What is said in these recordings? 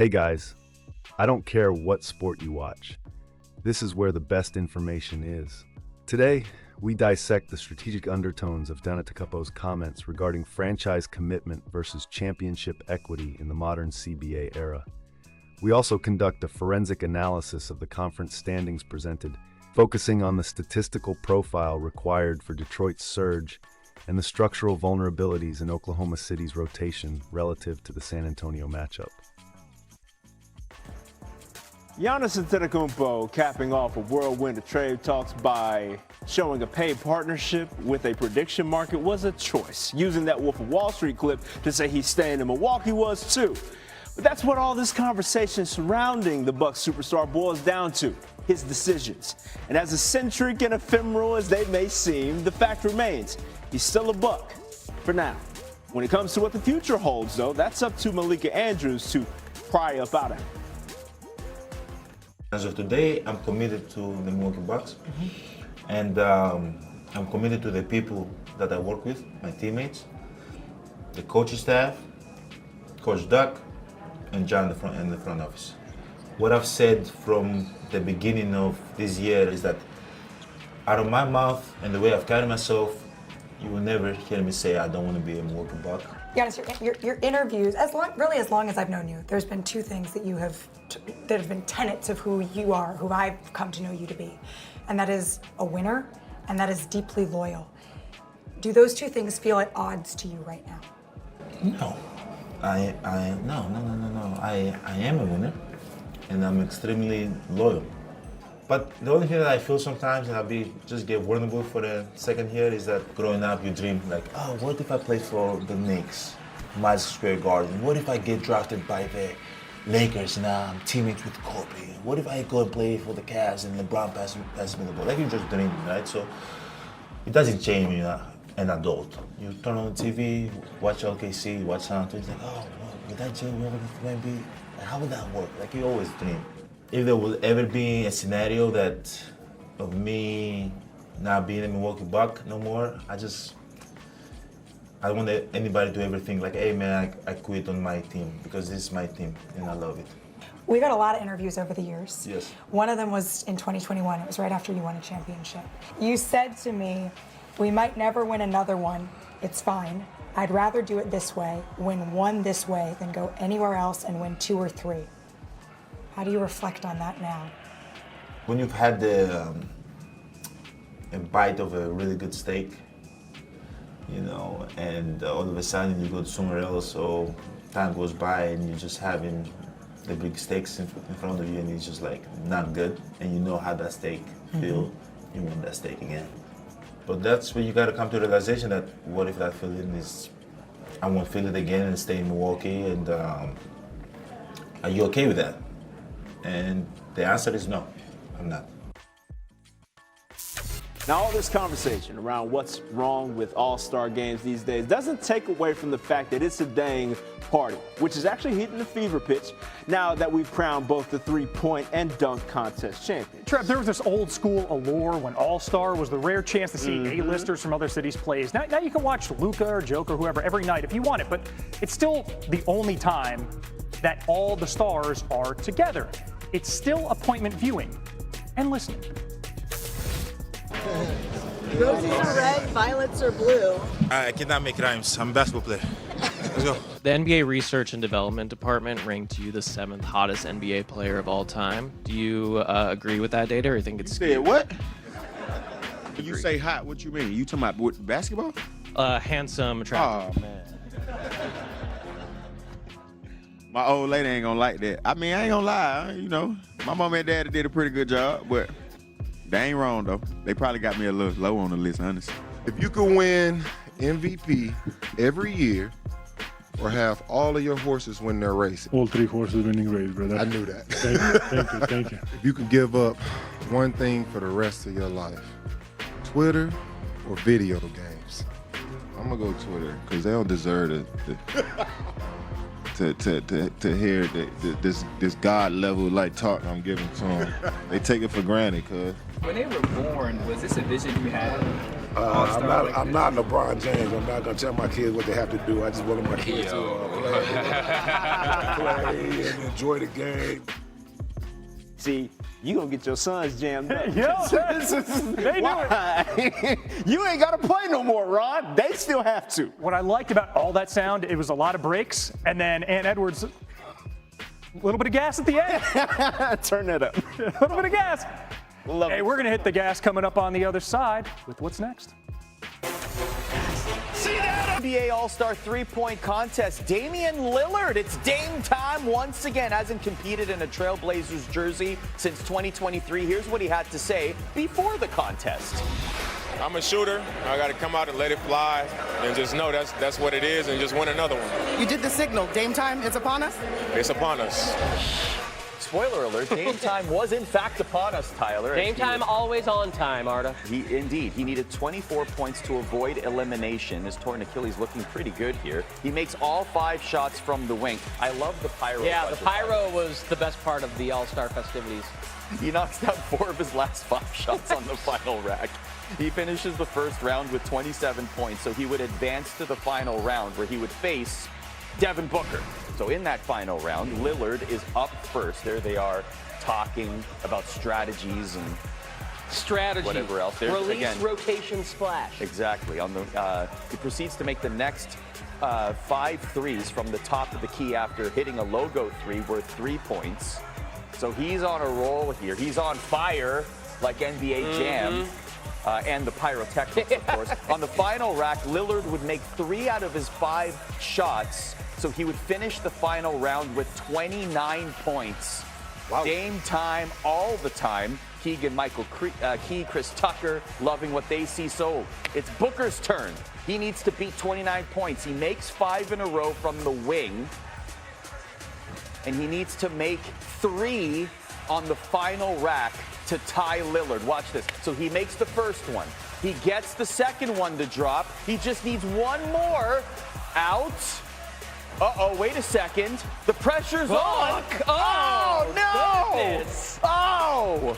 Hey guys, I don't care what sport you watch. This is where the best information is. Today, we dissect the strategic undertones of Antetokounmpo's comments regarding franchise commitment versus championship equity in the modern CBA era. We also conduct a forensic analysis of the conference standings presented, focusing on the statistical profile required for Detroit's surge and the structural vulnerabilities in Oklahoma City's rotation relative to the San Antonio matchup. Giannis Antetokounmpo capping off a whirlwind of trade talks by showing a paid partnership with a prediction market was a choice. Using that Wolf of Wall Street clip to say he's staying in Milwaukee was too. But that's what all this conversation surrounding the Bucks superstar boils down to, his decisions. And as eccentric and ephemeral as they may seem, the fact remains, he's still a Buck for now. When it comes to what the future holds, though, that's up to Malika Andrews to pry up out of him. As of today, I'm committed to the Milwaukee Bucks, and I'm committed to the people that I work with, my teammates, the coaching staff, Coach Duck, and John in the front office. What I've said from the beginning of this year is that out of my mouth and the way I've carried myself, you will never hear me say I don't want to be a Milwaukee Buck. Giannis, your interviews, as long as I've known you, there's been two things that that have been tenets of who you are, who I've come to know you to be, and that is a winner, and that is deeply loyal. Do those two things feel at odds to you right now? No, no. I am a winner, and I'm extremely loyal. But the only thing that I feel sometimes, and I'll just get vulnerable for a second here, is that growing up you dream like, oh, what if I play for the Knicks, Madison Square Garden? What if I get drafted by the Lakers and I'm teammates with Kobe? What if I go and play for the Cavs and LeBron passes me the ball? Like you just dream, right? So it doesn't change when you're an adult. You turn on the TV, watch OKC, watch San Antonio, it's like, oh, would that be? How would that work? Like you always dream. If there will ever be a scenario of me not being a Milwaukee Buck no more, I don't want anybody to ever think like, hey man, I quit on my team, because this is my team and I love it. We got a lot of interviews over the years. Yes. One of them was in 2021. It was right after you won a championship. You said to me, we might never win another one. It's fine. I'd rather do it this way, win one this way, than go anywhere else and win two or three. How do you reflect on that now? When you've had a bite of a really good steak, and all of a sudden you go somewhere else, so time goes by and you're just having the big steaks in front of you and it's just like not good, and you know how that steak feels, you want that steak again. But that's where you gotta come to the realization that what if that feeling is, I won't feel it again and stay in Milwaukee, and are you okay with that? And the answer is no, I'm not. Now, all this conversation around what's wrong with all-star games these days doesn't take away from the fact that it's a dang party, which is actually hitting the fever pitch now that we've crowned both the three-point and dunk contest champions. Trev, there was this old school allure when All-Star was the rare chance to see A-listers from other cities' plays. Now you can watch Luka or Joker or whoever every night if you want it, but it's still the only time that all the stars are together. It's still appointment viewing and listening. Roses are red, violets are blue. I cannot make rhymes. I'm a basketball player. Let's go. The NBA Research and Development Department ranked you the 7th hottest NBA player of all time. Do you agree with that data, or you think it's skewed? What? When you say hot, what you mean? You talking about what, basketball? Handsome, attractive. Oh, man. My old lady ain't gonna like that. I mean, I ain't gonna lie, my mom and dad did a pretty good job, but they ain't wrong though. They probably got me a little low on the list, honestly. If you could win MVP every year or have all of your horses win their race. All three horses winning race, brother. I knew that. Thank you. If you could give up one thing for the rest of your life, Twitter or video games? I'm gonna go Twitter, because they don't deserve to hear this God level like talk I'm giving to them. They take it for granted, cuz. When they were born, was this a vision you had? I'm not LeBron James. I'm not gonna tell my kids what they have to do. I just want my kids to play. play and enjoy the game. See, you gonna get your sons jammed up. Yeah, they do it. You ain't gotta play no more, Ron. They still have to. What I liked about all that sound, it was a lot of breaks, and then Ant Edwards, a little bit of gas at the end. Turn that up. A little bit of gas. Love hey, it. we're gonna hit the gas coming up on the other side with what's next. NBA All-Star three-point contest. Damian Lillard, it's Dame time once again. Hasn't competed in a Trailblazers jersey since 2023. Here's what he had to say before the contest. I'm a shooter. I got to come out and let it fly and just know that's what it is and just win another one. You did the signal. Dame time is upon us? It's upon us. Spoiler alert, Dame time was in fact upon us, Tyler. Dame time always on time, Arda. He needed 24 points to avoid elimination. His torn Achilles looking pretty good here. He makes all 5 shots from the wing. I love the pyro. Yeah, the pyro was the best part of the All-Star festivities. He knocks down 4 of his last 5 shots on the final rack. He finishes the first round with 27 points, so he would advance to the final round where he would face Devin Booker. So in that final round, Lillard is up first. There they are talking about strategies and whatever else. There's, Release, again, rotation, splash. Exactly. He proceeds to make the next 5 threes from the top of the key after hitting a logo 3 worth 3 points. So he's on a roll here. He's on fire like NBA Jam. And the pyrotechnics, of course. On the final rack, Lillard would make 3 out of his 5 shots, so he would finish the final round with 29 points. Wow. Dame time all the time. Keegan, Michael Key, Chris Tucker, loving what they see. So it's Booker's turn. He needs to beat 29 points. He makes 5 in a row from the wing, and he needs to make 3 on the final rack to tie Lillard. Watch this. So he makes the first one. He gets the second one to drop. He just needs 1 more. Out. Uh-oh, wait a second. The pressure's on. Oh, no. Goodness. Oh.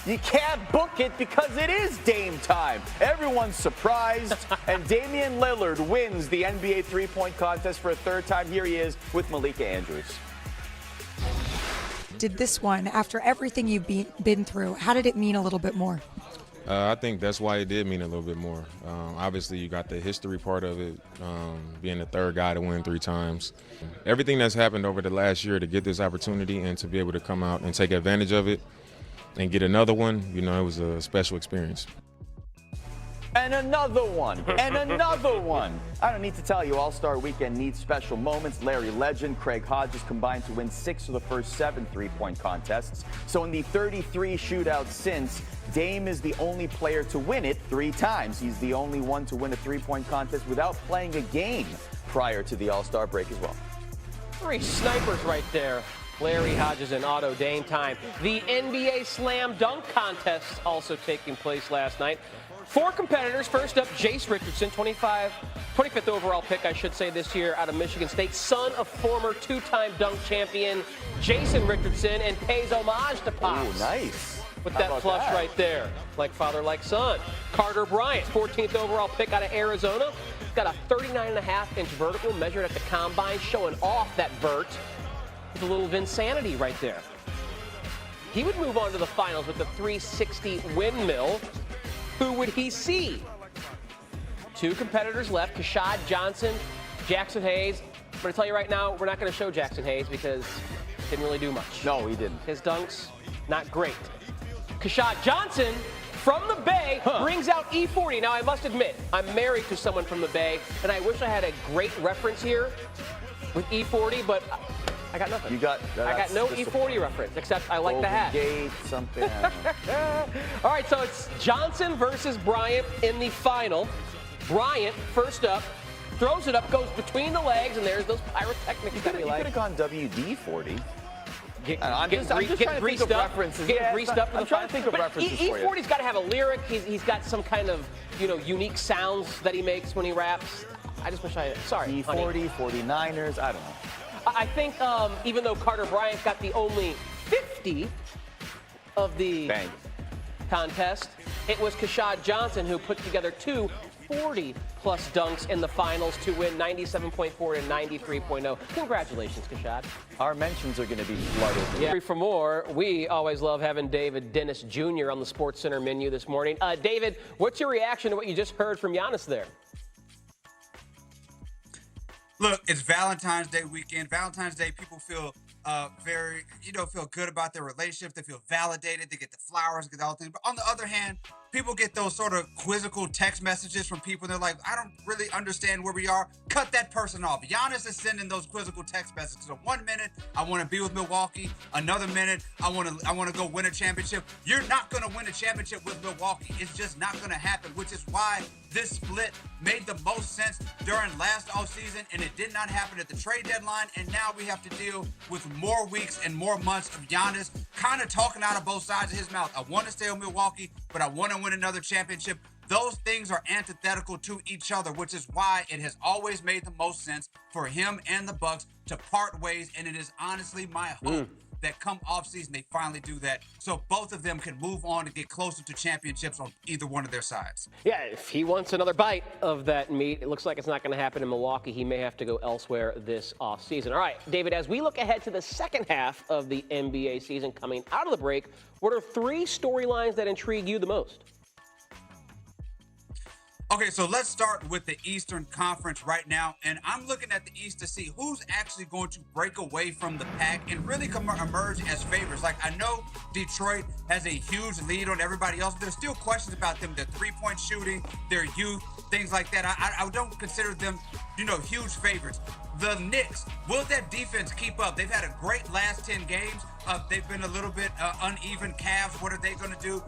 You can't book it because it is Dame time. Everyone's surprised, and Damian Lillard wins the NBA three-point contest for a 3rd time. Here he is with Malika Andrews. Did this one, after everything you've been through, how did it mean a little bit more? I think that's why it did mean a little bit more. Obviously, you got the history part of it, being the 3rd guy to win 3 times. Everything that's happened over the last year to get this opportunity and to be able to come out and take advantage of it and get another one, you know, it was a special experience. And another one, and another one. I don't need to tell you, All-Star Weekend needs special moments. Larry Legend, Craig Hodges combined to win 6 of the first 7 three-point contests. So in the 33 shootouts since, Dame is the only player to win it 3 times. He's the only one to win a three-point contest without playing a game prior to the All-Star break as well. 3 snipers right there. Larry Hodges and Otto Dame time. The NBA Slam Dunk Contest also taking place last night. 4 competitors. First up, Jace Richardson, 25th overall pick, I should say, this year out of Michigan State. Son of former 2-time dunk champion Jason Richardson, and pays homage to Pops. Oh, nice. With that flush right there. Like father, like son. Carter Bryant, 14th overall pick out of Arizona. Got a 39.5-inch vertical measured at the combine, showing off that vert with a little Vinsanity right there. He would move on to the finals with the 360 windmill. Who would he see? 2 competitors left, Kashad Johnson, Jackson Hayes. I'm going to tell you right now, we're not going to show Jackson Hayes because he didn't really do much. No, he didn't. His dunks, not great. Kashad Johnson from the Bay brings out E40. Now, I must admit, I'm married to someone from the Bay, and I wish I had a great reference here with E40, but I got nothing. I got no E40 reference, except I like the hat. Gate, something. All right, so it's Johnson versus Bryant in the final. Bryant, first up, throws it up, goes between the legs, and there's those pyrotechnics that we like. You could have gone WD-40. I'm just trying to think of references. Getting greased up. I'm trying to think of references for you. E40's got to have a lyric. He's got some kind of, unique sounds that he makes when he raps. I just wish sorry, E40, honey. 49ers, I don't know. I think even though Carter Bryant got the only 50 of the contest, it was Kashad Johnson who put together 2 40-plus dunks in the finals to win 97.4 to 93.0. Congratulations, Kashad. Our mentions are going to be flooded. Yeah. For more, we always love having David Dennis Jr. on the SportsCenter menu this morning. David, what's your reaction to what you just heard from Giannis there? Look, it's Valentine's Day weekend. Valentine's Day, people feel feel good about their relationship. They feel validated. They get the flowers, get all the things. But on the other hand, people get those sort of quizzical text messages from people. They're like, I don't really understand where we are. Cut that person off. Giannis is sending those quizzical text messages. So 1 minute, I want to be with Milwaukee. Another minute, I want to go win a championship. You're not going to win a championship with Milwaukee. It's just not going to happen, which is why this split made the most sense during last offseason, and it did not happen at the trade deadline. And now we have to deal with more weeks and more months of Giannis kind of talking out of both sides of his mouth. I want to stay with Milwaukee, but I want to win another championship. Those things are antithetical to each other, which is why it has always made the most sense for him and the Bucks to part ways. And it is honestly my hope that come offseason they finally do that, so both of them can move on and get closer to championships on either one of their sides. Yeah, if he wants another bite of that meat, it looks like it's not going to happen in Milwaukee. He may have to go elsewhere this offseason. All right, David, as we look ahead to the second half of the NBA season coming out of the break, what are 3 storylines that intrigue you the most? Okay, so let's start with the Eastern Conference right now, and I'm looking at the East to see who's actually going to break away from the pack and really emerge as favorites. Like, I know Detroit has a huge lead on everybody else, but there's still questions about them, their three-point shooting, their youth, things like that. I don't consider them, huge favorites. The Knicks, will that defense keep up? They've had a great last 10 games. They've been a little bit uneven. Cavs, what are they going to do?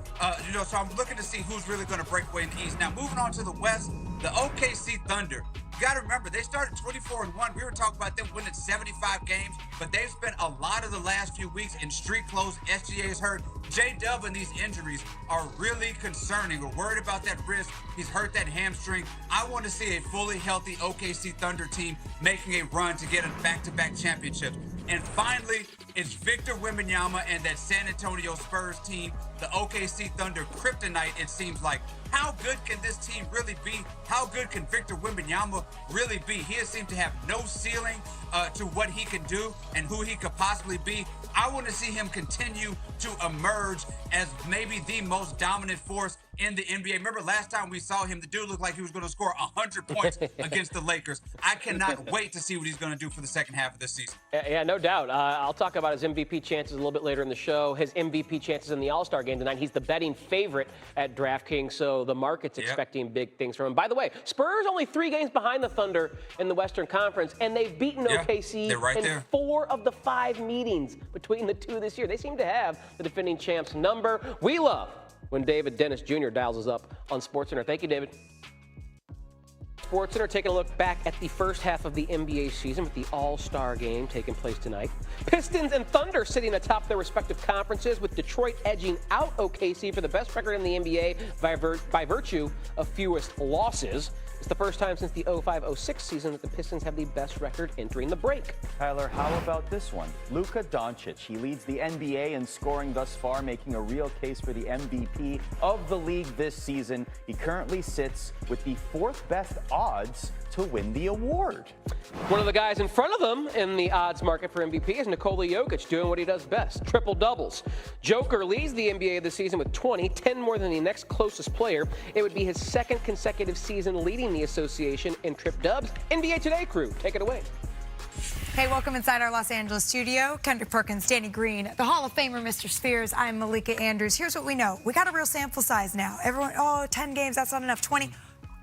So I'm looking to see who's really going to break away in the East. Now, moving on to the West, the OKC Thunder. You got to remember, they started 24-1. We were talking about them winning 75 games, but they've spent a lot of the last few weeks in street clothes. SGA is hurt. J-Dub and these injuries are really concerning. We're worried about that wrist. He's hurt that hamstring. I want to see a fully healthy OKC Thunder team making a run to get a back-to-back championships. And finally, it's Victor Wembanyama and that San Antonio Spurs team, the OKC Thunder kryptonite, it seems like. How good can this team really be? How good can Victor Wembanyama really be? He has seemed to have no ceiling to what he can do and who he could possibly be. I want to see him continue to emerge as maybe the most dominant force in the NBA. Remember last time we saw him, the dude looked like he was going to score 100 points against the Lakers. I cannot wait to see what he's going to do for the second half of this season. Yeah, no doubt. I'll talk about his MVP chances a little bit later in the show. His MVP chances in the All-Star game tonight. He's the betting favorite at DraftKings, so the market's expecting big things from him. By the way, Spurs only 3 games behind the Thunder in the Western Conference, and they've beaten OKC in 4 of the 5 meetings between the two this year. They seem to have the defending champs number. We love when David Dennis Jr. dials us up on SportsCenter. Thank you, David. SportsCenter taking a look back at the first half of the NBA season with the All-Star game taking place tonight. Pistons and Thunder sitting atop their respective conferences, with Detroit edging out OKC for the best record in the NBA by virtue of fewest losses. It's the first time since the 05-06 season that the Pistons have the best record entering the break. Tyler, how about this one? Luka Doncic. He leads the NBA in scoring thus far, making a real case for the MVP of the league this season. He currently sits with the 4th best odds to win the award. One of the guys in front of them in the odds market for MVP is Nikola Jokic, doing what he does best, triple doubles. Joker leads the NBA this season with 20, 10 more than the next closest player. It would be his 2nd consecutive season leading the association in trip dubs. NBA Today crew, take it away. Hey, welcome inside our Los Angeles studio. Kendrick Perkins, Danny Green, the Hall of Famer, Mr. Spears. I'm Malika Andrews. Here's what we know. We got a real sample size now. Everyone, 10 games, that's not enough. 20.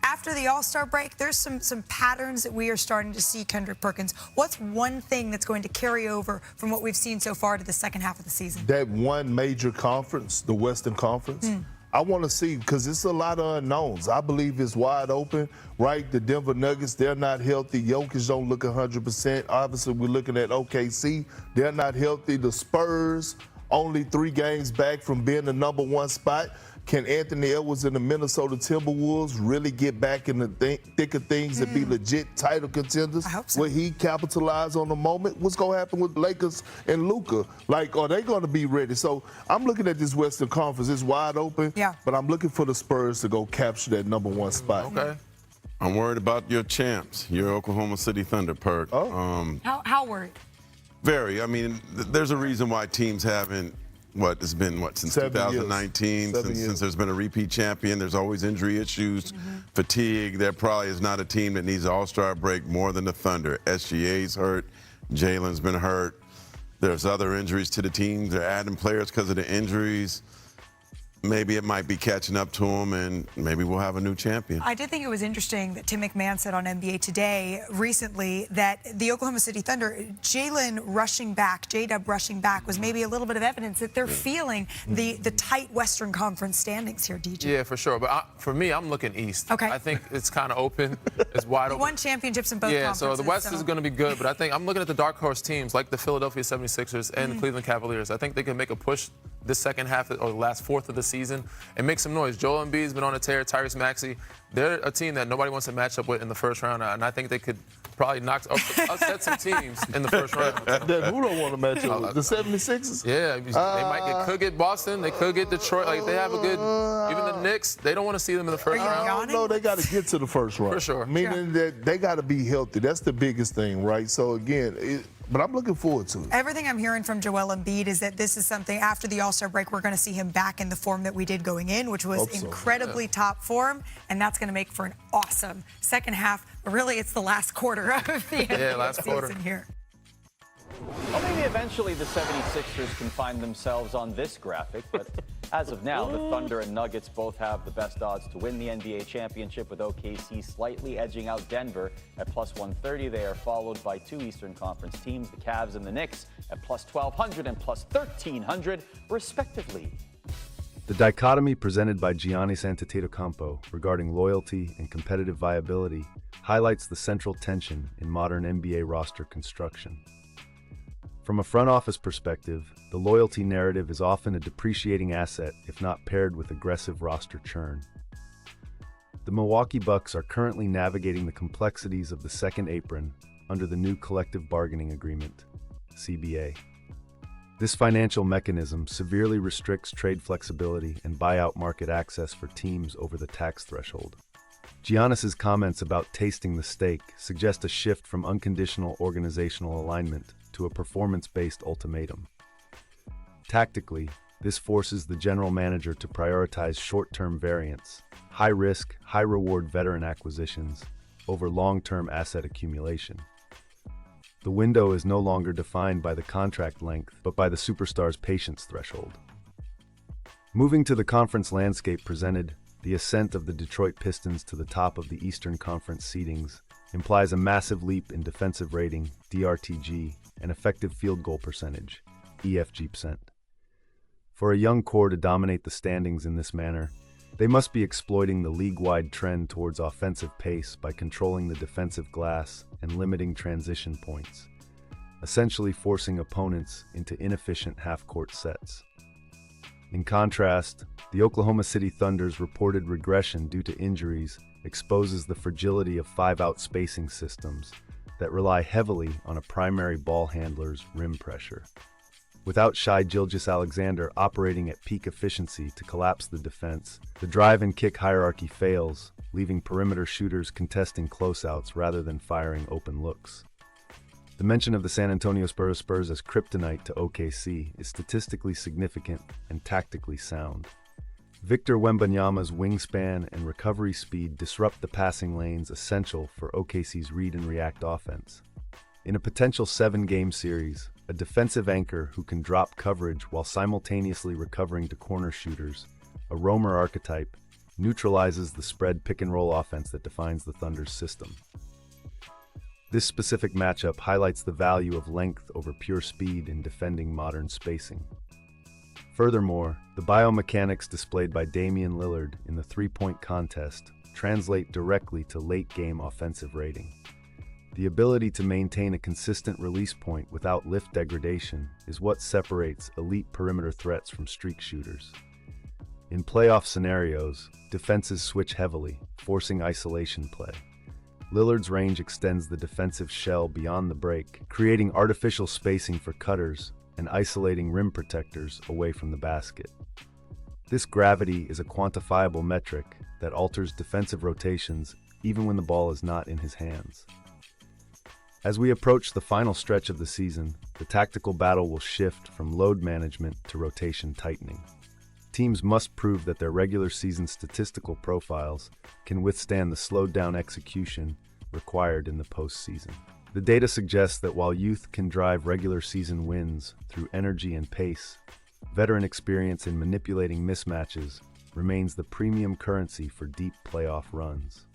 After the All-Star break, there's some patterns that we are starting to see, Kendrick Perkins. What's one thing that's going to carry over from what we've seen so far to the second half of the season? That one major conference, the Western Conference, I want to see, because it's a lot of unknowns. I believe it's wide open, right? The Denver Nuggets, they're not healthy. Jokic don't look 100%. Obviously, we're looking at OKC. They're not healthy. The Spurs, only 3 games back from being the #1 spot. Can Anthony Edwards and the Minnesota Timberwolves really get back in the thick of things and be legit title contenders? I hope so. Will he capitalize on the moment? What's going to happen with Lakers and Luka? Like, are they going to be ready? So I'm looking at this Western Conference. It's wide open, but I'm looking for the Spurs to go capture that #1 spot. Okay. I'm worried about your champs, your Oklahoma City Thunder, Perk. How worried? Very. I mean, there's a reason why teams haven't, it's been since 2019, since there's been a repeat champion. There's always injury issues, fatigue. There probably is not a team that needs an all-star break more than the Thunder. SGA's hurt. Jalen's been hurt. There's other injuries to the team. They're adding players because of the injuries. Maybe it might be catching up to them, and maybe we'll have a new champion. I did think it was interesting that Tim McMahon said on NBA Today recently that the Oklahoma City Thunder, J-Dub rushing back was maybe a little bit of evidence that they're feeling the tight Western Conference standings here, DJ. Yeah, for sure. But for me, I'm looking East. Okay. I think it's kind of open. It's wide open. He won championships in both conferences. Yeah, so the West is going to be good. But I think I'm looking at the dark horse teams like the Philadelphia 76ers and the Cleveland Cavaliers. I think they can make a push this second half or the last fourth of the season and make some noise. Joel Embiid's been on a tear. Tyrese Maxey, they're a team that nobody wants to match up with in the first round, and I think they could probably upset some teams in the first round. Who don't want to match up with? The 76ers? Yeah, they could get Boston. They could get Detroit. Like, they have a good, even the Knicks, they don't want to see them in the first round. No, they got to get to the first round. For sure. Meaning that they got to be healthy. That's the biggest thing, right? So, again, but I'm looking forward to it. Everything I'm hearing from Joel Embiid is that this is something after the All-Star break, we're going to see him back in the form that we did going in, which was incredibly top form, and that's going to make for an awesome second half. But really, it's the last quarter of the NBA season here. Well, maybe eventually the 76ers can find themselves on this graphic, but as of now, the Thunder and Nuggets both have the best odds to win the NBA championship, with OKC slightly edging out Denver at +130. They are followed by two Eastern Conference teams, the Cavs and the Knicks, at +1,200 and +1,300, respectively. The dichotomy presented by Giannis Antetokounmpo regarding loyalty and competitive viability highlights the central tension in modern NBA roster construction. From a front office perspective, the loyalty narrative is often a depreciating asset if not paired with aggressive roster churn. The Milwaukee Bucks are currently navigating the complexities of the second apron under the new collective bargaining agreement, CBA. This financial mechanism severely restricts trade flexibility and buyout market access for teams over the tax threshold. Giannis's comments about tasting the steak suggest a shift from unconditional organizational alignment to a performance-based ultimatum. Tactically, this forces the general manager to prioritize short-term variance, high-risk, high-reward veteran acquisitions over long-term asset accumulation. The window is no longer defined by the contract length, but by the superstar's patience threshold. Moving to the conference landscape presented, the ascent of the Detroit Pistons to the top of the Eastern Conference seedings implies a massive leap in defensive rating, DRTG, and effective field goal percentage, EFG%. For a young core to dominate the standings in this manner, they must be exploiting the league-wide trend towards offensive pace by controlling the defensive glass and limiting transition points, essentially forcing opponents into inefficient half-court sets. In contrast, the Oklahoma City Thunder's reported regression due to injuries exposes the fragility of five-out spacing systems that rely heavily on a primary ball handler's rim pressure. Without Shai Gilgeous-Alexander operating at peak efficiency to collapse the defense, the drive and kick hierarchy fails, leaving perimeter shooters contesting closeouts rather than firing open looks. The mention of the San Antonio Spurs as kryptonite to OKC is statistically significant and tactically sound. Victor Wembanyama's wingspan and recovery speed disrupt the passing lanes essential for OKC's read and react offense. In a potential 7-game series, a defensive anchor who can drop coverage while simultaneously recovering to corner shooters, a roamer archetype, neutralizes the spread pick-and-roll offense that defines the Thunder's system. This specific matchup highlights the value of length over pure speed in defending modern spacing. Furthermore, the biomechanics displayed by Damian Lillard in the three-point contest translate directly to late-game offensive rating. The ability to maintain a consistent release point without lift degradation is what separates elite perimeter threats from streak shooters. In playoff scenarios, defenses switch heavily, forcing isolation play. Lillard's range extends the defensive shell beyond the break, creating artificial spacing for cutters and isolating rim protectors away from the basket. This gravity is a quantifiable metric that alters defensive rotations even when the ball is not in his hands. As we approach the final stretch of the season, the tactical battle will shift from load management to rotation tightening. Teams must prove that their regular season statistical profiles can withstand the slowed-down execution required in the postseason. The data suggests that while youth can drive regular season wins through energy and pace, veteran experience in manipulating mismatches remains the premium currency for deep playoff runs.